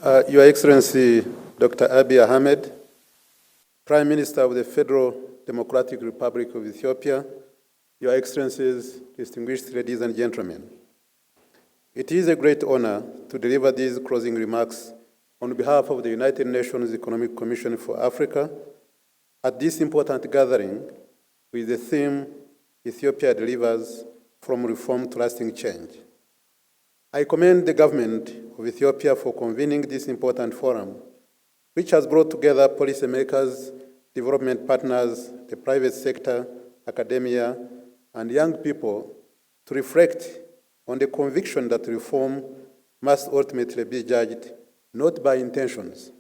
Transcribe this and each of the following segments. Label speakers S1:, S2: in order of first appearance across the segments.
S1: Your Excellency, Dr. Abiy Ahmed, Prime Minister of the Federal Democratic Republic of Ethiopia, Your Excellencies, distinguished ladies and gentlemen, it is a great honor to deliver these closing remarks on behalf of the United Nations Economic Commission for Africa at this important gathering with the theme, Ethiopia Delivers from Reform to Lasting Change. I commend the government of Ethiopia for convening this important forum, which has brought together policymakers, development partners, the private sector, academia, and young people to reflect on the conviction that reform must ultimately be judged not by intentions,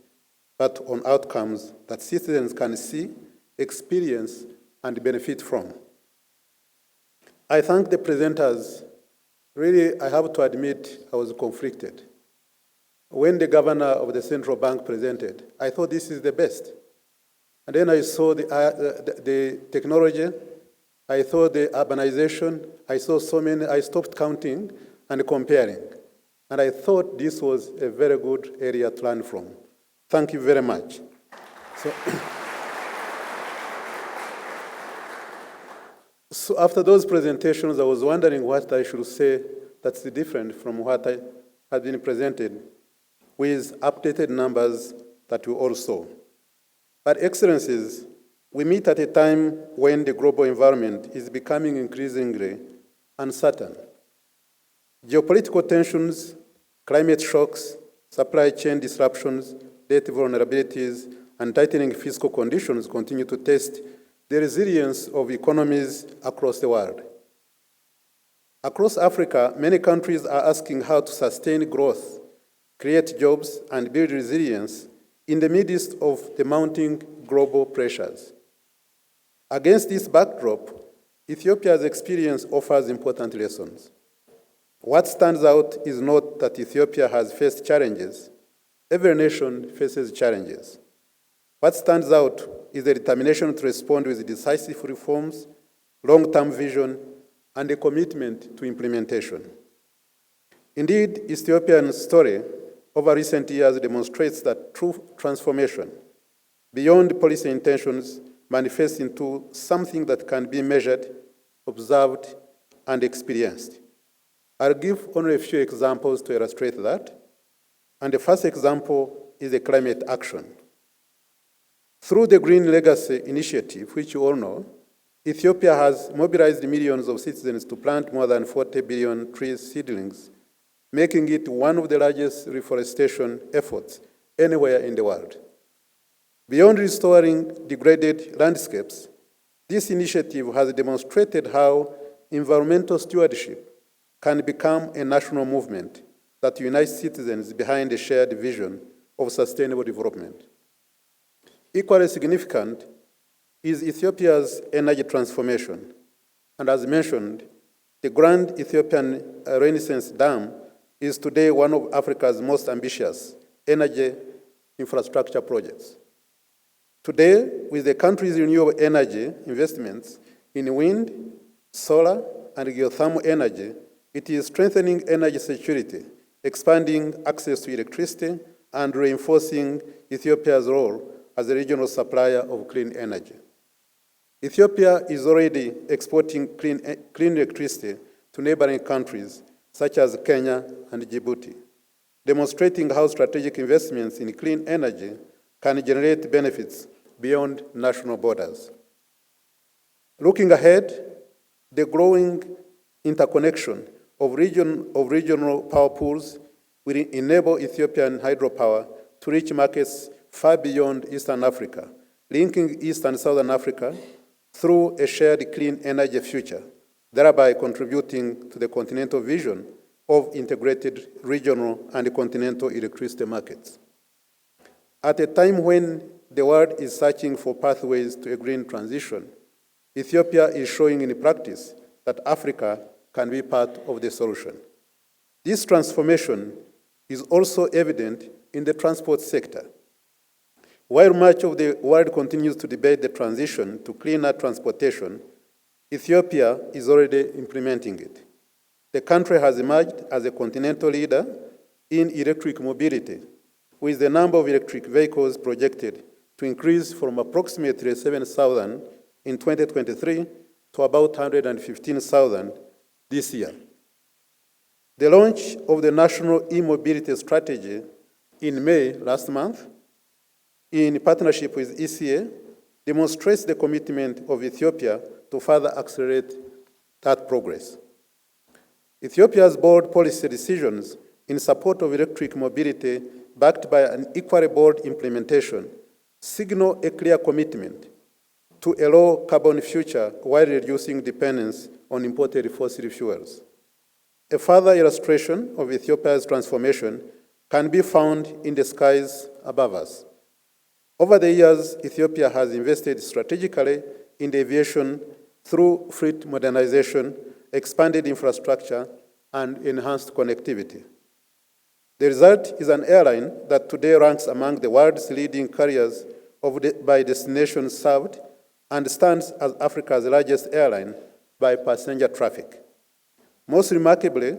S1: but on outcomes that citizens can see, experience, and benefit from. I thank the presenters. Really, I have to admit I was conflicted. When the governor of the central bank presented, I thought this is the best. And then I saw the technology, I saw the urbanization, I saw so many, I stopped counting and comparing. And I thought this was a very good area to learn from. Thank you very much. So after those presentations, I was wondering what I should say that's different from what had been presented with updated numbers that we all saw. But Excellencies, we meet at a time when the global environment is becoming increasingly uncertain. Geopolitical tensions, climate shocks, supply chain disruptions, debt vulnerabilities, and tightening fiscal conditions continue to test the resilience of economies across the world. Across Africa, many countries are asking how to sustain growth, create jobs, and build resilience in the midst of the mounting global pressures. Against this backdrop, Ethiopia's experience offers important lessons. What stands out is not that Ethiopia has faced challenges. Every nation faces challenges. What stands out is the determination to respond with decisive reforms, long-term vision, and a commitment to implementation. Indeed, Ethiopia's story over recent years demonstrates that true transformation, beyond policy intentions, manifests into something that can be measured, observed, and experienced. I'll give only a few examples to illustrate that. And the first example is the climate action. Through the Green Legacy Initiative, which you all know, Ethiopia has mobilized millions of citizens to plant more than 40 billion tree seedlings, making it one of the largest reforestation efforts anywhere in the world. Beyond restoring degraded landscapes, this initiative has demonstrated how environmental stewardship can become a national movement that unites citizens behind a shared vision of sustainable development. Equally significant is Ethiopia's energy transformation. And as mentioned, the Grand Ethiopian Renaissance Dam is today one of Africa's most ambitious energy infrastructure projects. Today, with the country's renewable energy investments in wind, solar, and geothermal energy, it is strengthening energy security, expanding access to electricity, and reinforcing Ethiopia's role as a regional supplier of clean energy. Ethiopia is already exporting clean electricity to neighboring countries such as Kenya and Djibouti, demonstrating how strategic investments in clean energy can generate benefits beyond national borders. Looking ahead, the growing interconnection of regional power pools will enable Ethiopian hydropower to reach markets far beyond Eastern Africa, linking East and Southern Africa through a shared clean energy future, thereby contributing to the continental vision of integrated regional and continental electricity markets. At a time when the world is searching for pathways to a green transition, Ethiopia is showing in practice that Africa can be part of the solution. This transformation is also evident in the transport sector. While much of the world continues to debate the transition to cleaner transportation, Ethiopia is already implementing it. The country has emerged as a continental leader in electric mobility, with the number of electric vehicles projected to increase from approximately 7,000 in 2023 to about 115,000 this year. The launch of the National E-Mobility Strategy in May last month, in partnership with ECA, demonstrates the commitment of Ethiopia to further accelerate that progress. Ethiopia's bold policy decisions in support of electric mobility, backed by an equally bold implementation, signal a clear commitment to a low-carbon future while reducing dependence on imported fossil fuels. A further illustration of Ethiopia's transformation can be found in the skies above us. Over the years, Ethiopia has invested strategically in the aviation through fleet modernization, expanded infrastructure, and enhanced connectivity. The result is an airline that today ranks among the world's leading carriers by destinations served and stands as Africa's largest airline by passenger traffic. Most remarkably,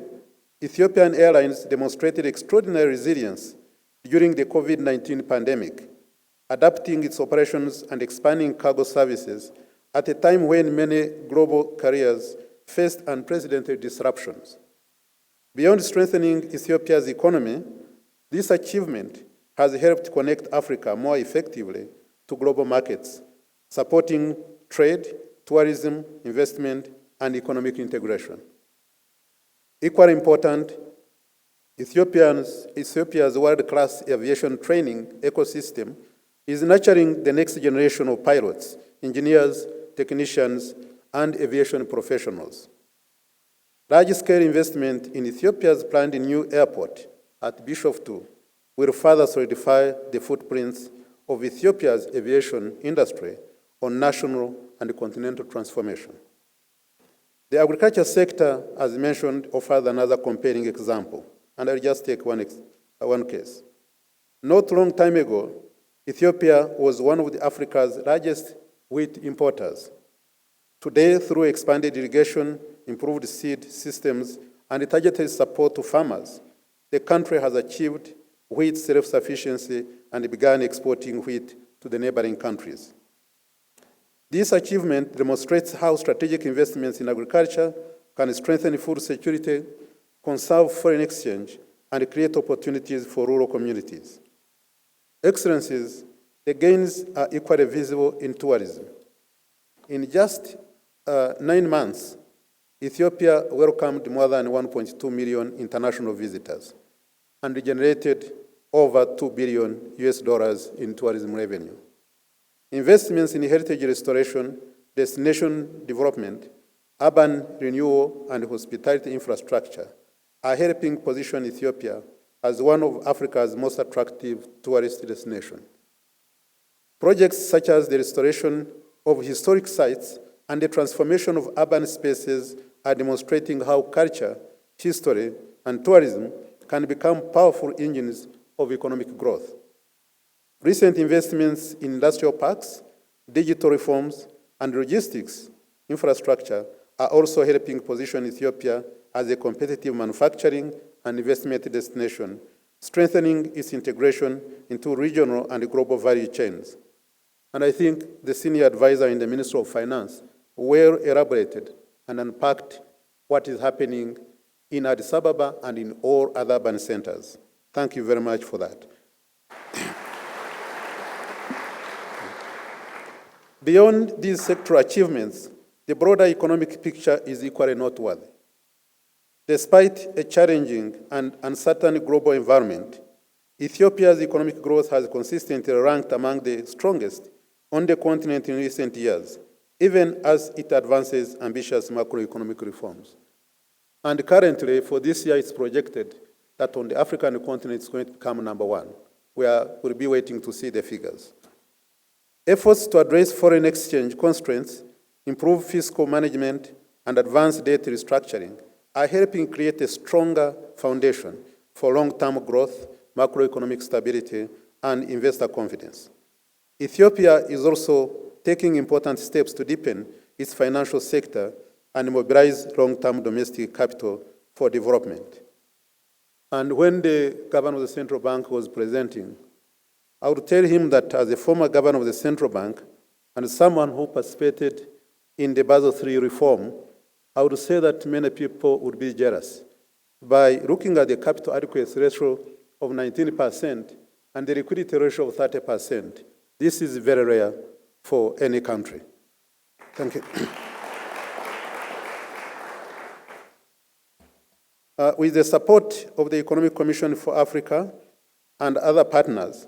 S1: Ethiopian Airlines demonstrated extraordinary resilience during the COVID-19 pandemic, adapting its operations and expanding cargo services at a time when many global carriers faced unprecedented disruptions. Beyond strengthening Ethiopia's economy, this achievement has helped connect Africa more effectively to global markets, supporting trade, tourism, investment, and economic integration. Equally important, Ethiopia's world-class aviation training ecosystem is nurturing the next generation of pilots, engineers, technicians, and aviation professionals. Large-scale investment in Ethiopia's planned new airport at Bishoftu will further solidify the footprints of Ethiopia's aviation industry on national and continental transformation. The agriculture sector, as mentioned, offers another compelling example, and I'll just take one case. Not long time ago, Ethiopia was one of Africa's largest wheat importers. Today, through expanded irrigation, improved seed systems, and targeted support to farmers, the country has achieved wheat self-sufficiency and began exporting wheat to the neighboring countries. This achievement demonstrates how strategic investments in agriculture can strengthen food security, conserve foreign exchange, and create opportunities for rural communities. Excellencies, the gains are equally visible in tourism. In just 9 months, Ethiopia welcomed more than 1.2 million international visitors and generated over $2 billion in tourism revenue. Investments in heritage restoration, destination development, urban renewal, and hospitality infrastructure are helping position Ethiopia as one of Africa's most attractive tourist destinations. Projects such as the restoration of historic sites and the transformation of urban spaces are demonstrating how culture, history, and tourism can become powerful engines of economic growth. Recent investments in industrial parks, digital reforms, and logistics infrastructure are also helping position Ethiopia as a competitive manufacturing and investment destination, strengthening its integration into regional and global value chains. And I think the senior advisor in the Ministry of Finance well elaborated and unpacked what is happening in Addis Ababa and in all other urban centers. Thank you very much for that. Beyond these sectoral achievements, the broader economic picture is equally noteworthy. Despite a challenging and uncertain global environment, Ethiopia's economic growth has consistently ranked among the strongest on the continent in recent years, even as it advances ambitious macroeconomic reforms. And currently, for this year, it's projected that on the African continent, it's going to become #1. We'll be waiting to see the figures. Efforts to address foreign exchange constraints, improve fiscal management, and advance debt restructuring are helping create a stronger foundation for long-term growth, macroeconomic stability, and investor confidence. Ethiopia is also taking important steps to deepen its financial sector and mobilize long-term domestic capital for development. And when the governor of the central bank was presenting, I would tell him that as a former governor of the central bank and someone who participated in the Basel III reform, I would say that many people would be jealous by looking at the capital adequacy ratio of 19% and the liquidity ratio of 30%. This is very rare for any country. Thank you. With the support of the Economic Commission for Africa and other partners,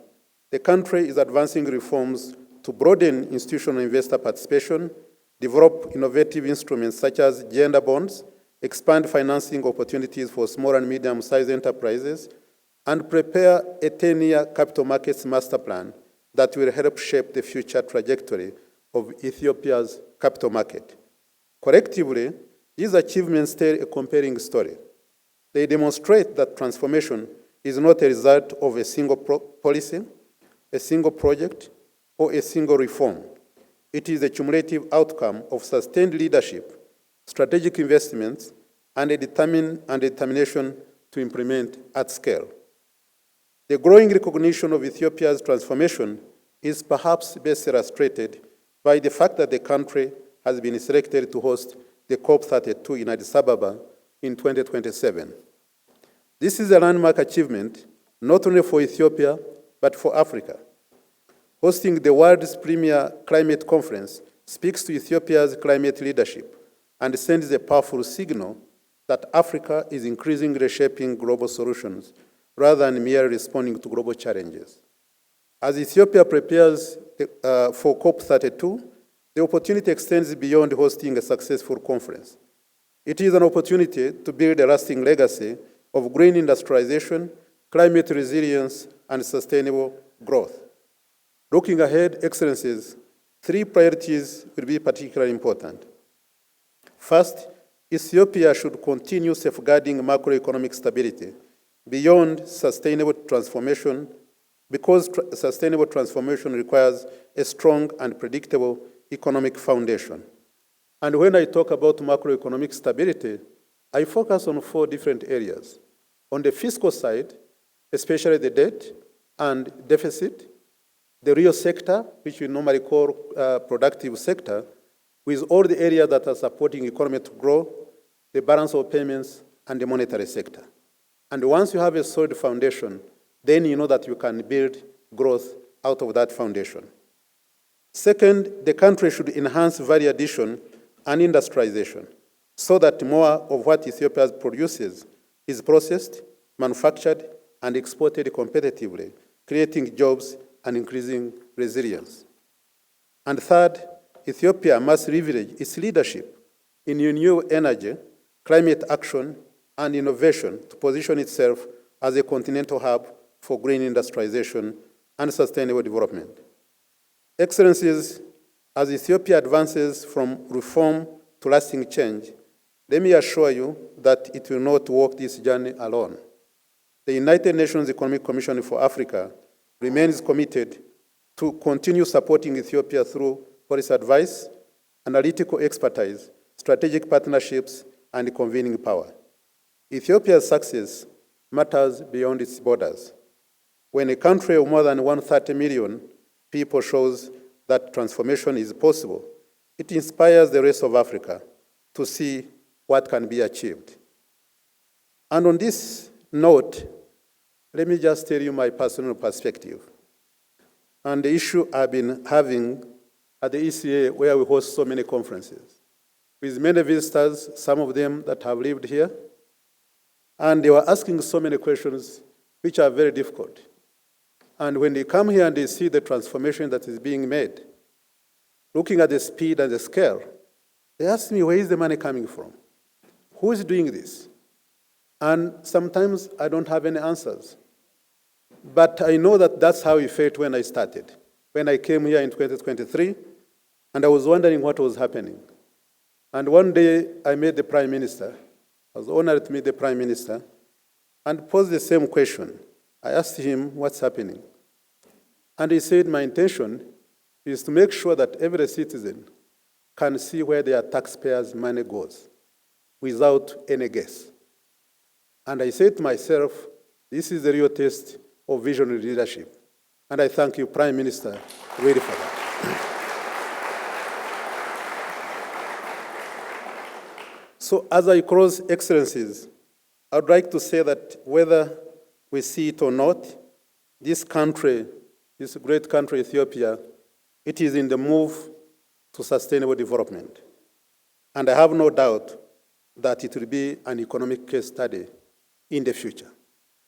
S1: the country is advancing reforms to broaden institutional investor participation, develop innovative instruments such as gender bonds, expand financing opportunities for small and medium-sized enterprises, and prepare a 10-year capital markets master plan that will help shape the future trajectory of Ethiopia's capital market. Collectively, these achievements tell a compelling story. They demonstrate that transformation is not a result of a single policy, a single project, or a single reform. It is a cumulative outcome of sustained leadership, strategic investments, and a determination to implement at scale. The growing recognition of Ethiopia's transformation is perhaps best illustrated by the fact that the country has been selected to host the COP32 in Addis Ababa in 2027. This is a landmark achievement, not only for Ethiopia, but for Africa. Hosting the world's premier climate conference speaks to Ethiopia's climate leadership and sends a powerful signal that Africa is increasingly shaping global solutions rather than merely responding to global challenges. As Ethiopia prepares for COP32, the opportunity extends beyond hosting a successful conference. It is an opportunity to build a lasting legacy of green industrialization, climate resilience, and sustainable growth. Looking ahead, Excellencies, 3 priorities will be particularly important. First, Ethiopia should continue safeguarding macroeconomic stability beyond sustainable transformation, because sustainable transformation requires a strong and predictable economic foundation. And when I talk about macroeconomic stability, I focus on 4 different areas. On the fiscal side, especially the debt and deficit, the real sector, which we normally call productive sector, with all the areas that are supporting economy to grow, the balance of payments, and the monetary sector. And once you have a solid foundation, then you know that you can build growth out of that foundation. Second, the country should enhance value addition and industrialization so that more of what Ethiopia produces is processed, manufactured, and exported competitively, creating jobs and increasing resilience. And third, Ethiopia must leverage its leadership in renewable energy, climate action, and innovation to position itself as a continental hub for green industrialization and sustainable development. Excellencies, as Ethiopia advances from reform to lasting change, let me assure you that it will not walk this journey alone. The United Nations Economic Commission for Africa remains committed to continue supporting Ethiopia through policy advice, analytical expertise, strategic partnerships, and convening power. Ethiopia's success matters beyond its borders. When a country of more than 130 million people shows that transformation is possible, it inspires the rest of Africa to see what can be achieved. And on this note, let me just tell you my personal perspective and the issue I've been having at the ECA, where we host so many conferences, with many visitors, some of them that have lived here, and they were asking so many questions which are very difficult. And when they come here and they see the transformation that is being made, looking at the speed and the scale, they ask me, where is the money coming from? Who is doing this? And sometimes I don't have any answers. But I know that that's how it felt when I started. When I came here in 2023, and I was wondering what was happening. And one day I met the Prime Minister. I was honored to meet the Prime Minister and posed the same question. I asked him, what's happening? And he said, my intention is to make sure that every citizen can see where their taxpayers' money goes without any guess. And I said to myself, this is the real test of visionary leadership. And I thank you, Prime Minister, really for that. So as I close, Excellencies, I would like to say that whether we see it or not, this country, this great country, Ethiopia, it is in the move to sustainable development. And I have no doubt that it will be an economic case study in the future.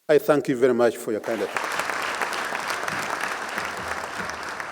S1: I thank you very much for your kind attention.